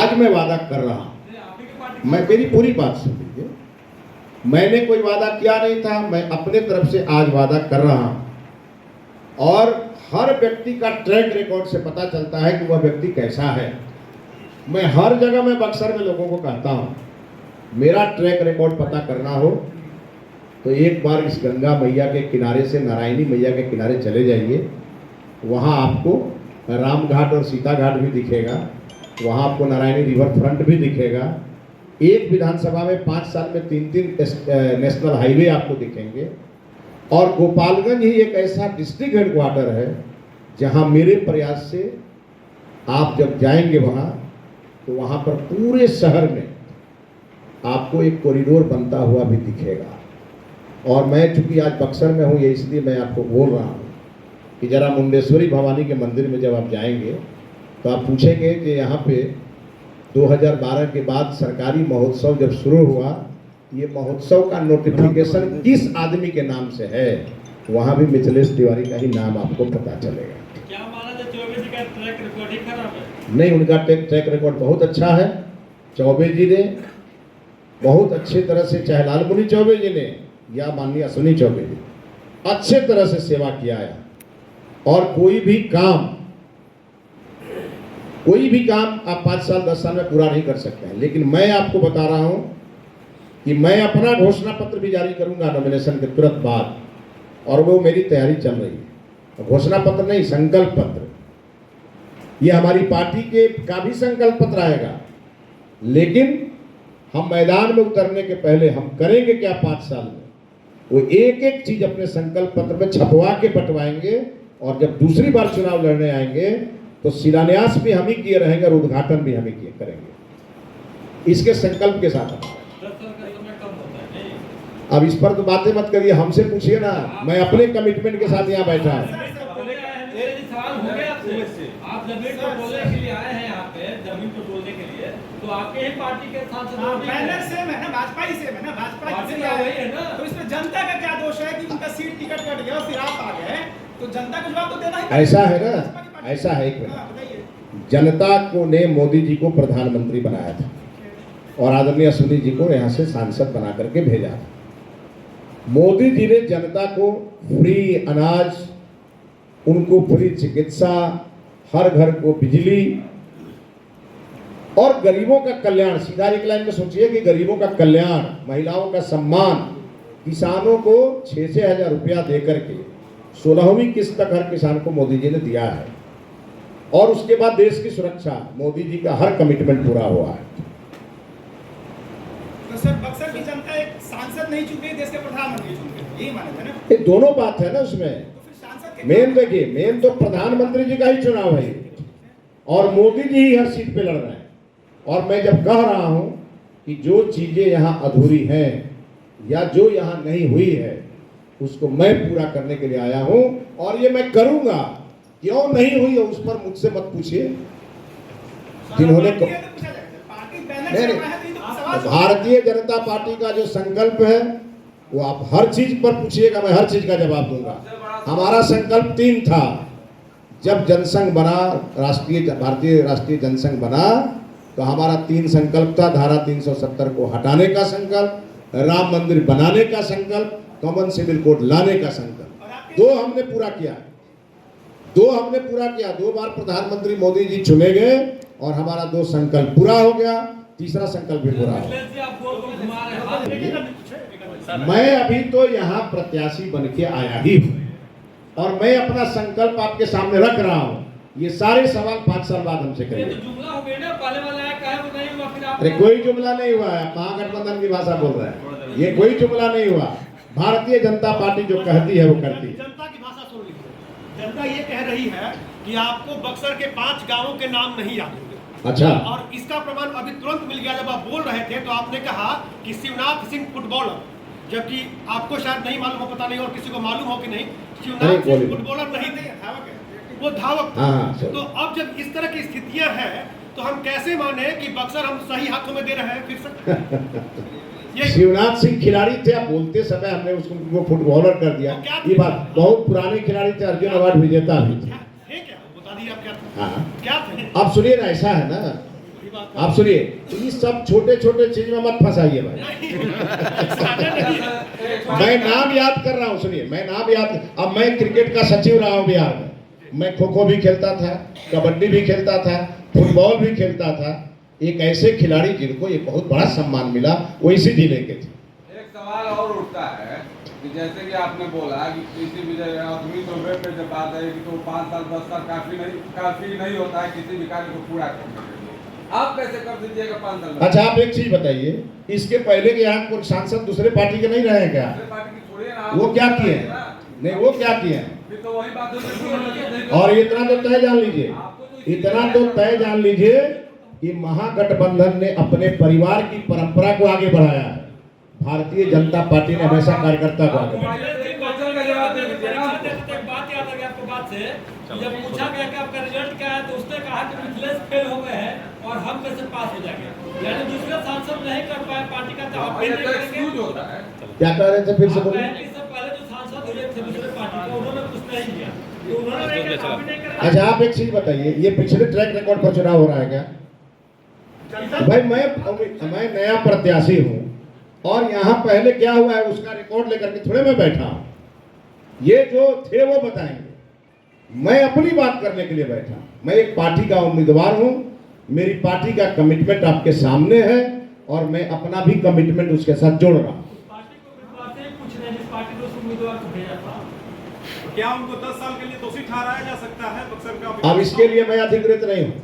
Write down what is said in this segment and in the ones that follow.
आज मैं वादा कर रहा हूं, मैं मेरी पूरी बात सुन लीजिए, मैंने कोई वादा किया नहीं था, मैं अपने तरफ से आज वादा कर रहा हूं। और हर व्यक्ति का ट्रैक रिकॉर्ड से पता चलता है कि वह व्यक्ति कैसा है। मैं हर जगह में बक्सर में लोगों को कहता हूं, मेरा ट्रैक रिकॉर्ड पता करना हो तो एक बार इस गंगा मैया के किनारे से नारायणी मैया के किनारे चले जाइए, वहाँ आपको राम घाट और सीता घाट भी दिखेगा, वहाँ आपको नारायणी रिवर फ्रंट भी दिखेगा। एक विधानसभा में 5 साल में 3 नेशनल हाईवे आपको दिखेंगे। और गोपालगंज ही एक ऐसा डिस्ट्रिक्ट हेडक्वार्टर है जहाँ मेरे प्रयास से आप जब जाएंगे वहाँ, तो वहाँ पर पूरे शहर में आपको एक कॉरिडोर बनता हुआ भी दिखेगा। और मैं चूंकि आज बक्सर में हूँ, ये इसलिए मैं आपको बोल रहा हूँ कि जरा मुंडेश्वरी भवानी के मंदिर में जब आप जाएंगे तो आप पूछेंगे कि यहाँ पे 2012 के बाद सरकारी महोत्सव जब शुरू हुआ, ये महोत्सव का नोटिफिकेशन किस आदमी के नाम से है, वहाँ भी मिथिलेश तिवारी का ही नाम आपको पता चलेगा। क्या माना जाए चौबे जी का ट्रैक रिकॉर्ड ही खराब है? नहीं, उनका ट्रैक रिकॉर्ड बहुत अच्छा है। चौबे जी ने बहुत अच्छे तरह से, चाहे लालमुनि चौबे जी ने या माननीय अश्विनी चौबे जी, अच्छे तरह से सेवा किया है। और कोई भी काम आप 5 साल 10 साल में पूरा नहीं कर सकते हैं। लेकिन मैं आपको बता रहा हूं कि मैं अपना घोषणा पत्र भी जारी करूंगा नॉमिनेशन के तुरंत बाद, और वो मेरी तैयारी चल रही है। घोषणा पत्र नहीं, संकल्प पत्र, ये हमारी पार्टी के का भी संकल्प पत्र आएगा। लेकिन हम मैदान में उतरने के पहले हम करेंगे क्या 5 साल में, वो एक एक चीज अपने संकल्प पत्र में छपवा के बंटवाएंगे। और जब दूसरी बार चुनाव लड़ने आएंगे तो शिलान्यास भी हम ही किए रहेंगे और उद्घाटन भी हम ही किए करेंगे, इसके संकल्प के साथ। अब इस पर तो बातें मत करिए, हमसे पूछिए ना, मैं अपने कमिटमेंट के साथ यहाँ बैठा हूँ। आप जमीन पर बोलने के लिए आए हैं, यहाँ पे जमीन पर बोलने के लिए, तो आपके ही पार्टी के सांसद बैनर सेम है ना, भाजपा ही सेम है ना, भाजपा पार्टी का वही है ना, तो इसमें जनता का क्या दोष है कि उनका सीट टिकट कट गया और फिर आप आ गए, तो जनता को जवाब तो देना ही। ऐसा है ना, ऐसा है, एक मिनट, जनता को ने मोदी जी को प्रधानमंत्री बनाया था और आदरणीय अश्विनी जी को यहाँ से सांसद बना करके भेजा था। मोदी जी ने जनता को फ्री अनाज, उनको फ्री चिकित्सा, हर घर को बिजली और गरीबों का कल्याण, सीधा एक लाइन में सोचिए कि गरीबों का कल्याण, महिलाओं का सम्मान, किसानों को 6-6 हजार रुपया देकर के 16वीं किस्त तक हर किसान को मोदी जी ने दिया है। और उसके बाद देश की सुरक्षा, मोदी जी का हर कमिटमेंट पूरा हुआ है। तो सर, बक्सर की जनता एक सांसद नहीं चुन रही, देश के प्रधानमंत्री चुन रही, यही माने थे ना? ये दोनों बात है ना उसमें। तो फिर सांसद के मेन देखिए, मेन तो प्रधानमंत्री जी का ही चुनाव है और मोदी जी ही हर सीट पे लड़ रहे हैं। और मैं जब कह रहा हूं कि जो चीजें यहाँ अधूरी हैं या जो यहाँ नहीं हुई है, उसको मैं पूरा करने के लिए आया हूं और ये मैं करूंगा। क्यों नहीं हुई है उस पर मुझसे मत पूछिए। जिन्होंने भारतीय जनता पार्टी का जो संकल्प है वो आप हर चीज पर पूछिएगा, मैं हर चीज का जवाब दूंगा। हमारा संकल्प 3 था। जब जनसंघ बना, भारतीय राष्ट्रीय जनसंघ बना, तो हमारा 3 संकल्प था। धारा 370 को हटाने का संकल्प, राम मंदिर बनाने का संकल्प, कॉमन सिविल कोड लाने का संकल्प। 2 हमने पूरा किया, 2 बार प्रधानमंत्री मोदी जी चुने गए और हमारा 2 संकल्प पूरा हो गया, तीसरा संकल्प भी पूरा हो गया। मैं अभी तो यहाँ प्रत्याशी बन के आया ही हूँ और मैं अपना संकल्प आपके सामने रख रहा हूँ। ये सारे सवाल 5 साल बाद हमसे करेंगे। अरे कोई जुमला नहीं हुआ है, महागठबंधन की भाषा बोल रहा है, ये कोई जुमला नहीं हुआ। भारतीय जनता पार्टी जो कहती है वो करती है। जनता की भाषा सुन लीजिए। जनता ये कह रही है कि आपको बक्सर के 5 गांवों के नाम नहीं याद होंगे। अच्छा, और इसका प्रमाण अभी तुरंत मिल गया। जब आप बोल रहे थे तो आपने कहा कि शिवनाथ सिंह फुटबॉलर, जबकि आपको शायद नहीं मालूम हो, पता नहीं और किसी को मालूम हो कि नहीं, शिवनाथ सिंह फुटबॉलर नहीं थे, वो धावक थे। तो अब जब इस तरह की स्थितियां हैं तो हम कैसे माने कि बक्सर हम सही हाथों में दे रहे हैं फिर से? शिवनाथ सिंह खिलाड़ी थे, आप बोलते समय हमने उसको वो फुटबॉलर कर दिया। ये बात, बहुत पुराने खिलाड़ी थे, अर्जुन अवार्ड विजेता भी थे। बता दिए आप क्या थे? अब सुनिए ना, ऐसा है ना बात आप सुनिए, ये सब छोटे छोटे चीज में मत फंसाइए भाई। मैं नाम याद कर रहा हूँ, सुनिए मैं नाम याद, अब मैं क्रिकेट का सचिव रहा हूँ बिहार में, मैं खो खो भी खेलता था, कबड्डी भी खेलता था, फुटबॉल भी खेलता था। एक ऐसे खिलाड़ी जिनको ये बहुत बड़ा सम्मान मिला, वो इसी जिले के थे। एक सवाल और उठता है कि जैसे कि आपने बोला कि किसी भी आदमी तो पे जब बात है कि तो 5 साल 10 साल काफी नहीं होता है किसी भी कार्य को पूरा करने के लिए। आप कैसे कर दीजिएगा 5 साल में? अच्छा आप एक चीज बताइए, इसके पहले के यहाँ कोई सांसद दूसरे पार्टी के नहीं रहे हैं क्या? दूसरे पार्टी की छोड़िए ना, वो क्या किए हैं? नहीं वो क्या किए हैं? फिर तो वही बात होती है। और इतना तो तय जान लीजिए, इतना तो तय जान लीजिए कि महागठबंधन ने अपने परिवार की परंपरा को आगे बढ़ाया है। भारतीय जनता पार्टी ने हमेशा कार्यकर्ता को आगे बढ़ाया। एक बात याद आ गई आपको बात से, जब पूछा गया कि आपका रिजल्ट क्या है तो उसने कहा कि मिथिलेश फेल हो गए हैं और हम कैसे पास हो जाएंगे। यानी दूसरे सांसद नहीं कर पाए पार्टी का अब ये तो एक्सक्यूज होता है। क्या कह रहे थे फिर से बोलिए? पहले जो सांसद हुए थे दूसरे पार्टी के, उन्होंने कुछ नहीं किया, तो उन्होंने नहीं किया, आप नहीं करेंगे। अच्छा आप एक चीज बताइए, ये पिछले ट्रैक रिकॉर्ड पर चुनाव हो रहा है क्या? भाई मैं नया प्रत्याशी हूँ और यहाँ पहले क्या हुआ है उसका रिकॉर्ड लेकर के थोड़े मैं बैठा हूँ। ये जो थे वो बताएंगे, मैं अपनी बात करने के लिए बैठा। मैं एक पार्टी का उम्मीदवार हूँ, मेरी पार्टी का कमिटमेंट आपके सामने है और मैं अपना भी कमिटमेंट उसके साथ जोड़ रहा हूँ। पार्टी को उम्मीदवार से कुछ नहीं, जिस पार्टी को उस उम्मीदवार को भेजा था। क्या उनको 10 साल के लिए दोषी ठहराया जा सकता है बक्सर का? अब इसके लिए मैं अधिकृत नहीं हूँ।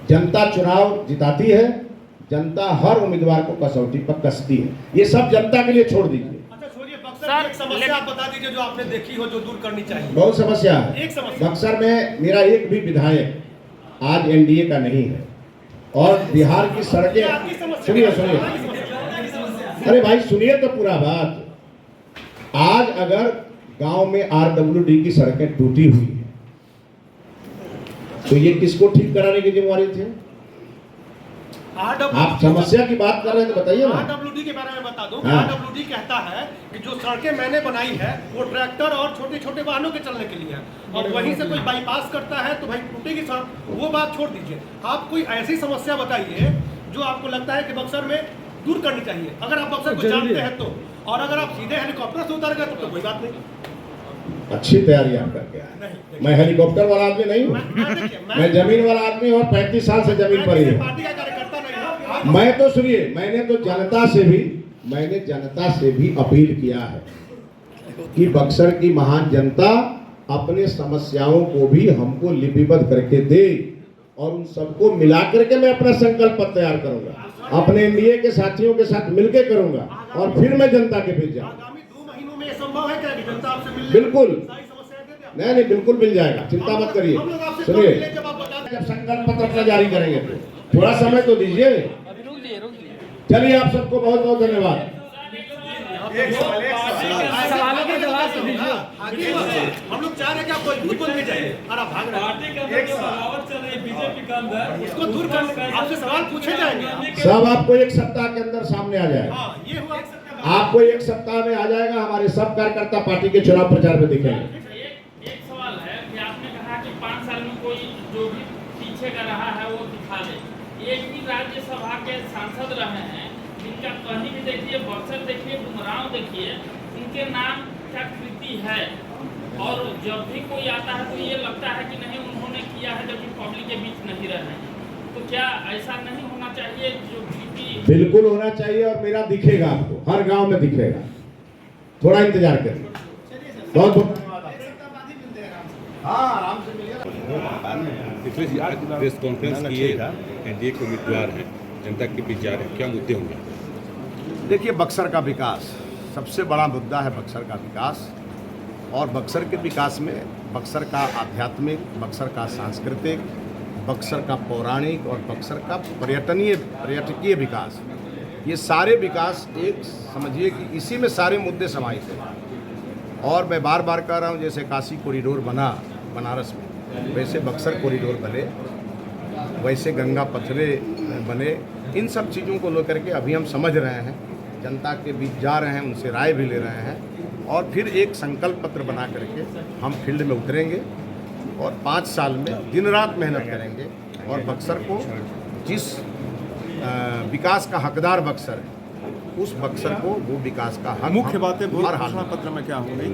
जनता चुनाव जिताती है, जनता हर उम्मीदवार को कसौटी पर कसती है, ये सब जनता के लिए छोड़ दीजिए। अच्छा छोड़िए, बक्सर की एक समस्या आप बता दीजिए जो आपने देखी हो, जो दूर करनी चाहिए। बहुत समस्या है। एक समस्या। बक्सर में मेरा एक भी विधायक आज एनडीए का नहीं है और बिहार की सड़कें, सुनिए सुनिए, अरे भाई सुनिए तो पूरा बात। आज अगर गांव में आरडब्ल्यूडी की सड़कें टूटी हुई है तो ये किसको ठीक कराने की जिम्मेवारी थी? आप समस्या की बात कर रहे हैं तो बताइए ना। आरडब्ल्यूडी के बारे में बता दूं। हाँ। आरडब्ल्यूडी कहता है कि जो सड़कें मैंने बनाई है वो ट्रैक्टर और छोटे छोटे वाहनों के चलने के लिए है, और वहीं से कोई बाईपास करता है तो भाई टूटेगी सड़क, वो बात छोड़ दीजिए। आप कोई ऐसी समस्या बताइए जो आपको लगता है कि बक्सर में दूर करनी चाहिए, अगर आप बक्सर को जानते हैं तो। और अगर आप सीधे हेलीकॉप्टर से उतर गए तो कोई बात नहीं। अच्छी तैयारी आप करके आए। मैं हेलीकॉप्टर वाला आदमी नहीं हूँ, मैं जमीन वाला आदमी हूँ और 35 साल से जमीन पर ही हूँ। पार्टी का कार्यकर्ता नहीं हूं। मैं तो सुनिए, मैंने जनता से भी अपील किया है कि बक्सर की महान जनता अपने समस्याओं को भी हमको लिपिबद्ध करके दे और उन सबको मिला करके मैं अपना संकल्प पत्र तैयार करूंगा, अपने एनडीए के साथियों के साथ मिलकर करूंगा और फिर मैं जनता के बीच जाऊंगा। आगामी 2 महीनों में ये संभव है क्या कि जनता आपसे मिलने बिल्कुल। सारी समस्याएं दे दे? नहीं नहीं बिल्कुल मिल जाएगा, चिंता मत करिए। हम लोग आपसे सुनिए, मिले जब आप बता दें। जब संकल्प पत्र अपना जारी करेंगे तो थोड़ा समय तो दीजिए। चलिए आप सबको बहुत बहुत धन्यवाद। सवालों के जवाब तो दीजिए। आगे हम लोग चाह रहे हैं कि आप मजबूत बन के जाइए और आप भाग रहे हैं। पार्टी के अंदर जो बगावत चल रही है बीजेपी के अंदर, उसको दूर करने आपसे सवाल पूछे जाएंगे। सब आपको एक सप्ताह के अंदर सामने आ जाएगा। हाँ, ये हुआ। आपको एक सप्ताह में आ जाएगा। हमारे सब कार्यकर्ता पार्टी के चुनाव प्रचार में दिखेंगे। एक सवाल है कि आपने कहा कि 5 साल में कोई जो भी पीछे का रहा है वो दिखा दे। एक भी राज्यसभा के सांसद रहे हैं जिनका कहीं भी देखिए, बक्सर देखिए, डुमरांव देखिए, उनके नाम क्या कृति है, और जब भी कोई आता है तो ये लगता है कि नहीं उन्होंने किया है, जबकि पब्लिक के बीच नहीं रहे हैं। तो क्या ऐसा नहीं होना चाहिए जो कृति? बिल्कुल होना चाहिए और मेरा दिखेगा, आपको हर गांव में दिखेगा। थोड़ा इंतजार करिए। बहुत बहुत पिछले आज प्रेस कॉन्फ्रेंस किए, एनडीए के उम्मीदवार हैं, जनता के बीच जा रहे हैं, क्या मुद्दे होंगे? देखिए, बक्सर का विकास सबसे बड़ा मुद्दा है। बक्सर का विकास, और बक्सर के विकास में बक्सर का आध्यात्मिक, बक्सर का सांस्कृतिक, बक्सर का पौराणिक और बक्सर का पर्यटकीय विकास, ये सारे विकास एक समझिए कि इसी में सारे मुद्दे समाहित हैं। और मैं बार बार कह रहा हूँ, जैसे काशी कॉरिडोर बना बनारस में, वैसे बक्सर कॉरिडोर बने, वैसे गंगा पथरे बने। इन सब चीज़ों को लेकर के अभी हम समझ रहे हैं, जनता के बीच जा रहे हैं, उनसे राय भी ले रहे हैं, और फिर एक संकल्प पत्र बना करके हम फील्ड में उतरेंगे और 5 साल में दिन रात मेहनत करेंगे और बक्सर को जिस विकास का हकदार बक्सर है उस बक्सर को वो विकास का हक मुख्य बातें हर हाल घोषणा में। पत्र में क्या होंगी?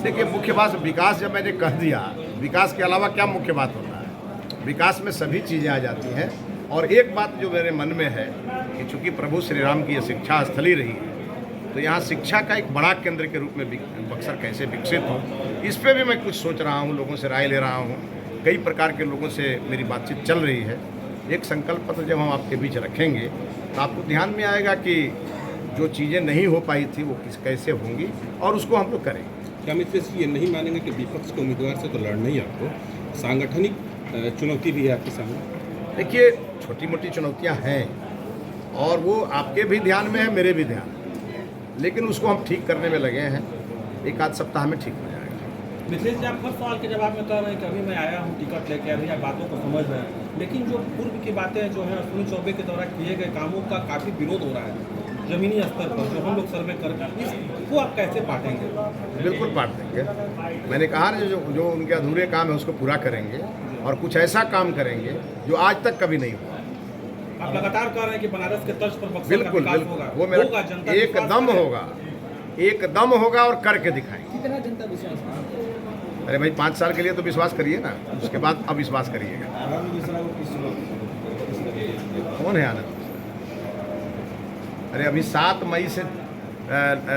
देखिए, मुख्य बात विकास जब मैंने कह दिया, विकास के अलावा क्या मुख्य बात होता है? विकास में सभी चीज़ें आ जाती हैं। और एक बात जो मेरे मन में है कि चूंकि प्रभु श्री राम की यह शिक्षा स्थली रही है, तो यहाँ शिक्षा का एक बड़ा केंद्र के रूप में बक्सर कैसे विकसित हो, इस पर भी मैं कुछ सोच रहा हूँ, लोगों से राय ले रहा हूँ। कई प्रकार के लोगों से मेरी बातचीत चल रही है। एक संकल्प पत्र जब हम आपके बीच रखेंगे तो आपको ध्यान में आएगा कि जो चीज़ें नहीं हो पाई थी वो कैसे होंगी और उसको हम लोग करेंगे। क्या मित्रेश जी ये नहीं मानेंगे कि विपक्ष के उम्मीदवार से तो लड़ना ही आपको सांगठनिक चुनौती भी है आपके सामने? देखिए, छोटी मोटी चुनौतियां हैं और वो आपके भी ध्यान में है, मेरे भी ध्यान में, लेकिन उसको हम ठीक करने में लगे हैं। एक आध सप्ताह में ठीक हो जाएगा। मिथिलेश जी, आप हर सवाल के जवाब में कह रहे हैं कि अभी मैं आया हूँ टिकट लेके, अभी आप बातों को समझ रहे हैं, लेकिन जो पूर्व की बातें जो है अश्विनी चौबे के द्वारा किए गए कामों का काफ़ी विरोध हो रहा है जमीनी स्तर पर, जो हम लोग सर्वे करके, इसको आप कैसे बांटेंगे? बिल्कुल बांट देंगे। मैंने कहा ना, जो उनके अधूरे काम है उसको पूरा करेंगे और कुछ ऐसा काम करेंगे जो आज तक कभी नहीं हुआ। आप लगातार कह रहे हैं कि बनारस के तर्ज पर बक्सर का बिल्कुल विकास बिल्कुल होगा, वो मेरा होगा, जनता एकदम होगा, एकदम होगा और करके दिखाएंगे। कितना जनता विश्वास है? अरे भाई, 5 साल के लिए तो विश्वास करिए ना, उसके बाद अब विश्वास करिएगा। कौन है आनंद? अरे अभी 7 मई से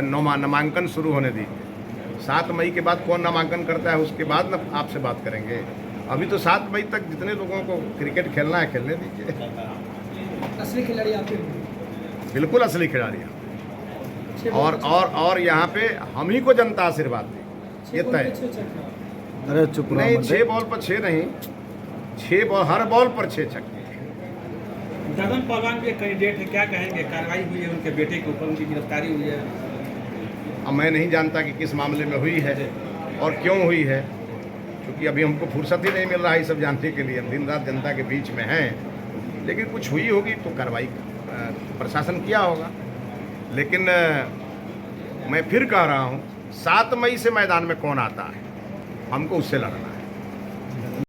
नामांकन शुरू होने दीजिए। 7 मई के बाद कौन नामांकन करता है उसके बाद ना आपसे बात करेंगे। अभी तो 7 मई तक जितने लोगों को क्रिकेट खेलना है खेलने दीजिए। असली खिलाड़ी आप ही? बिल्कुल असली खिलाड़ी हैं। और यहाँ पे हम ही को जनता आशीर्वाद दी, ये तय। अरे चुप रहो नहीं, मत। 6 बॉल पर 6 नहीं, 6 बॉल, हर बॉल पर 6 छक्के। गगन पहलवान भी एक कैंडिडेट है, क्या कहेंगे? कार्रवाई हुई है उनके बेटे के ऊपर, उनकी गिरफ्तारी हुई है। अब मैं नहीं जानता कि किस मामले में हुई है और क्यों हुई है, क्योंकि अभी हमको फुर्सत ही नहीं मिल रहा है ये सब जानने के लिए। हम दिन रात जनता के बीच में हैं, लेकिन कुछ हुई होगी तो कार्रवाई प्रशासन किया होगा। लेकिन मैं फिर कह रहा हूँ, 7 मई से मैदान में कौन आता है, हमको उससे लड़ना है।